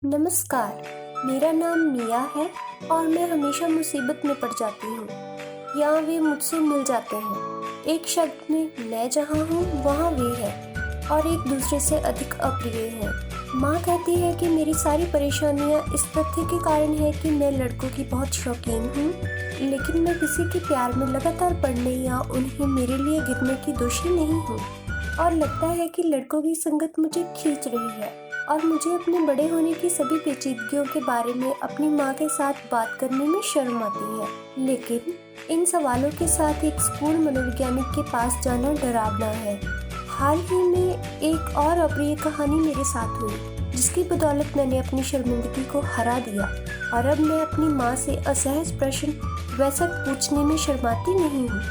नमस्कार, मेरा नाम मिया है और मैं हमेशा मुसीबत में पड़ जाती हूँ या वे मुझसे मिल जाते हैं। एक शब्द में मैं जहाँ हूँ वहाँ वे है और एक दूसरे से अधिक अप्रिय हैं। माँ कहती है कि मेरी सारी परेशानियाँ इस तथ्य के कारण है कि मैं लड़कों की बहुत शौकीन हूँ, लेकिन मैं किसी के प्यार में लगातार पड़ने या उन्हें मेरे लिए गिरने की दोषी नहीं हूँ। और लगता है कि लड़कों की संगत मुझे खींच रही है और मुझे अपने बड़े होने की सभी पेचीदगियों के बारे में अपनी माँ के साथ बात करने में शर्म आती है। लेकिन इन सवालों के साथ एक स्कूल मनोवैज्ञानिक के पास जाना डरावना है। हाल ही में एक और अप्रिय कहानी मेरे साथ हुई, जिसकी बदौलत मैंने अपनी शर्मिंदगी को हरा दिया और अब मैं अपनी माँ से असहज प्रश्न वैसा पूछने में शर्माती नहीं हूँ।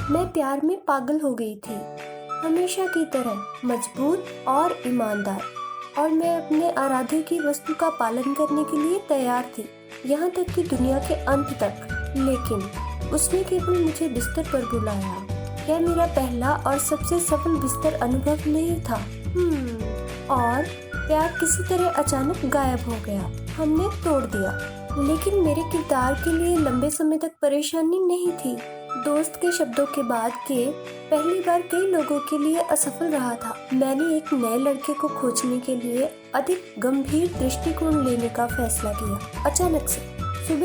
मैं प्यार में पागल हो गई थी, हमेशा की तरह मजबूत और ईमानदार, और मैं अपने आराध्य की वस्तु का पालन करने के लिए तैयार थी, यहाँ तक कि दुनिया के अंत तक। लेकिन उसने केवल मुझे बिस्तर पर बुलाया। यह मेरा पहला और सबसे सफल बिस्तर अनुभव नहीं था। और प्यार किसी तरह अचानक गायब हो गया, हमने तोड़ दिया। लेकिन मेरे किरदार के लिए लंबे समय तक परेशानी नहीं थी। दोस्त के शब्दों के बाद के पहली बार कई लोगों के लिए असफल रहा था। मैंने एक नए लड़के को खोजने के लिए अधिक गंभीर दृष्टिकोण लेने का फैसला किया।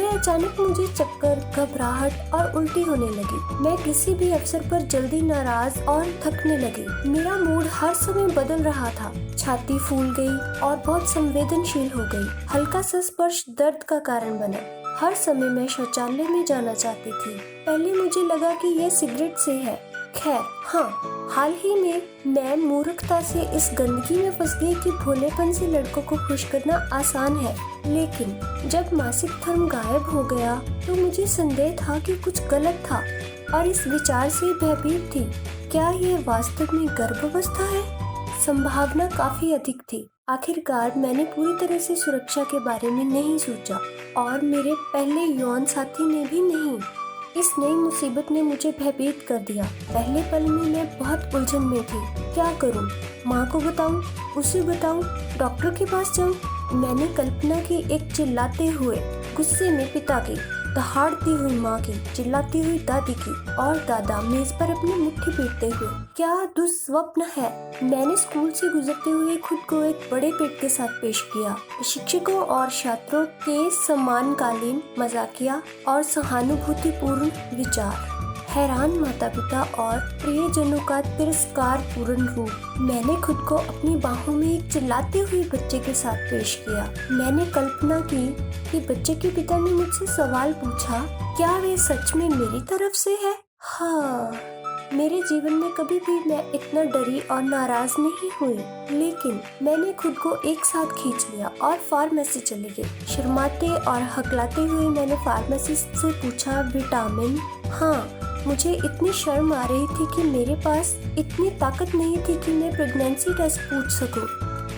अचानक मुझे चक्कर, घबराहट और उल्टी होने लगी। मैं किसी भी अवसर पर जल्दी नाराज और थकने लगी। मेरा मूड हर समय बदल रहा था। छाती फूल गई और बहुत संवेदनशील हो गई। हल्का सा स्पर्श दर्द का कारण बना। हर समय मैं शौचालय में जाना चाहती थी। पहले मुझे लगा कि यह सिगरेट से है। खैर, हाँ, हाल ही में मैं मूर्खता से इस गंदगी में फंस गई कि भोलेपन से लड़कों को खुश करना आसान है। लेकिन जब मासिक धर्म गायब हो गया तो मुझे संदेह था कि कुछ गलत था, और इस विचार से भयभीत थी। क्या यह वास्तव में गर्भावस्था है? संभावना काफी अधिक थी। आखिरकार मैंने पूरी तरह से सुरक्षा के बारे में नहीं सोचा, और मेरे पहले यौन साथी ने भी नहीं। इस नई मुसीबत ने मुझे भयभीत कर दिया। पहले पल में मैं बहुत उलझन में थी। क्या करूं? माँ को बताऊं? उसे बताऊं? डॉक्टर के पास जाऊं? मैंने कल्पना की एक चिल्लाते हुए, गुस्से में पिता की, दहाड़ती हुई माँ की, चिल्लाती हुई दादी की, और दादा मेज पर अपनी मुट्ठी पीटते हुए। क्या दुस्वप्न है? मैंने स्कूल से गुजरते हुए खुद को एक बड़े पेट के साथ पेश किया। शिक्षकों और छात्रों के सम्मानकालीन, मजाकिया और सहानुभूतिपूर्ण विचार, हैरान माता पिता और प्रियजनों का तिरस्कार पूर्ण रूप। मैंने खुद को अपनी बाहों में एक चिल्लाते हुए बच्चे के साथ पेश किया। मैंने कल्पना की कि बच्चे के पिता ने मुझसे सवाल पूछा, क्या वे सच में मेरी तरफ से है? हाँ, मेरे जीवन में कभी भी मैं इतना डरी और नाराज नहीं हुई। लेकिन मैंने खुद को एक साथ खींच लिया और फार्मेसी चली गई। शर्माते और हकलाते हुए मैंने फार्मासिस्ट से पूछा, विटामिन? हाँ, मुझे इतनी शर्म आ रही थी कि मेरे पास इतनी ताकत नहीं थी कि मैं प्रेगनेंसी टेस्ट पूछ सकूं।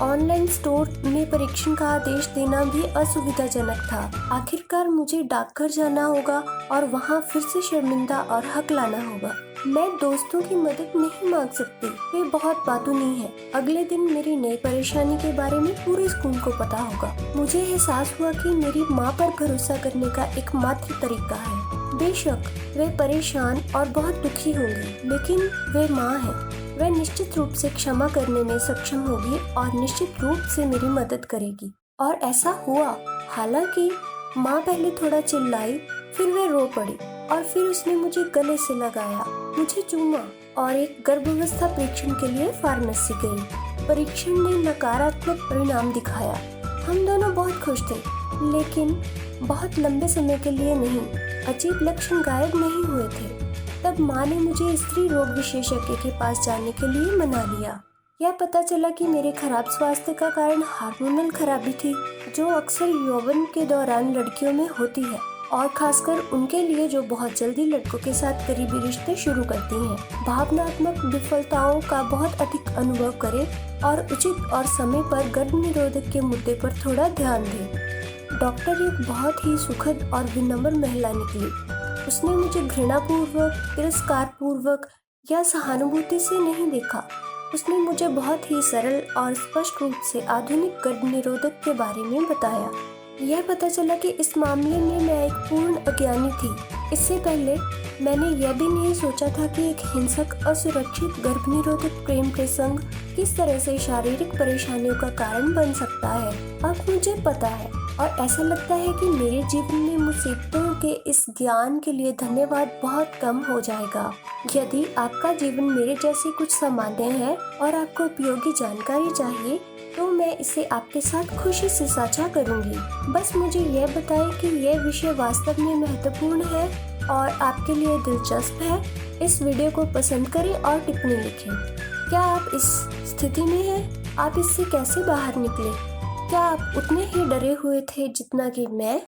ऑनलाइन स्टोर में परीक्षण का आदेश देना भी असुविधाजनक था। आखिरकार मुझे डाकघर जाना होगा और वहां फिर से शर्मिंदा और हक लाना होगा। मैं दोस्तों की मदद नहीं मांग सकती, वे बहुत बातूनी हैं। अगले दिन मेरी नई परेशानी के बारे में पूरे स्कूल को पता होगा। मुझे एहसास हुआ कि मेरी माँ पर भरोसा करने का एकमात्र तरीका है। बेशक वे परेशान और बहुत दुखी होंगी, लेकिन वे माँ हैं। वह निश्चित रूप से क्षमा करने में सक्षम होगी और निश्चित रूप से मेरी मदद करेगी। और ऐसा हुआ। हालांकि माँ पहले थोड़ा चिल्लाई, फिर वह रो पड़ी और फिर उसने मुझे गले से लगाया, मुझे चूमा और एक गर्भावस्था परीक्षण के लिए फार्मेसी गई। परीक्षण ने नकारात्मक परिणाम दिखाया। हम दोनों बहुत खुश थे, लेकिन बहुत लंबे समय के लिए नहीं। अजीब लक्षण गायब नहीं हुए थे। तब माँ ने मुझे स्त्री रोग विशेषज्ञ के पास जाने के लिए मना लिया। यह पता चला कि मेरे खराब स्वास्थ्य का कारण हार्मोनल खराबी थी, जो अक्सर यौवन के दौरान लड़कियों में होती है, और खासकर उनके लिए जो बहुत जल्दी लड़कों के साथ करीबी रिश्ते शुरू करती हैं। भावनात्मक विफलताओं का बहुत अधिक अनुभव करें और उचित और समय पर गर्भ निरोधक के मुद्दे पर थोड़ा ध्यान दें। डॉक्टर एक बहुत ही सुखद और विनम्र महिला निकली। उसने मुझे घृणापूर्वक, तिरस्कारपूर्वक या सहानुभूति से नहीं देखा। उसने मुझे बहुत ही सरल और स्पष्ट रूप से आधुनिक गर्भनिरोधक के बारे में बताया। यह पता चला कि इस मामले में मैं एक पूर्ण अज्ञानी थी। इससे पहले मैंने यह भी नहीं सोचा था कि एक हिंसक असुरक्षित गर्भनिरोधक प्रेम प्रसंग किस तरह से शारीरिक परेशानियों का कारण बन सकता है। अब मुझे पता है और ऐसा लगता है कि मेरे जीवन में मुसीबतों के इस ज्ञान के लिए धन्यवाद बहुत कम हो जाएगा। यदि आपका जीवन मेरे जैसी कुछ सामान्य है और आपको उपयोगी जानकारी चाहिए तो मैं इसे आपके साथ खुशी से साझा करूंगी। बस मुझे यह बताएं कि यह विषय वास्तव में महत्वपूर्ण है और आपके लिए दिलचस्प है। इस वीडियो को पसंद करें और टिप्पणी लिखें। क्या आप इस स्थिति में हैं? आप इससे कैसे बाहर निकले? क्या आप उतने ही डरे हुए थे जितना कि मैं?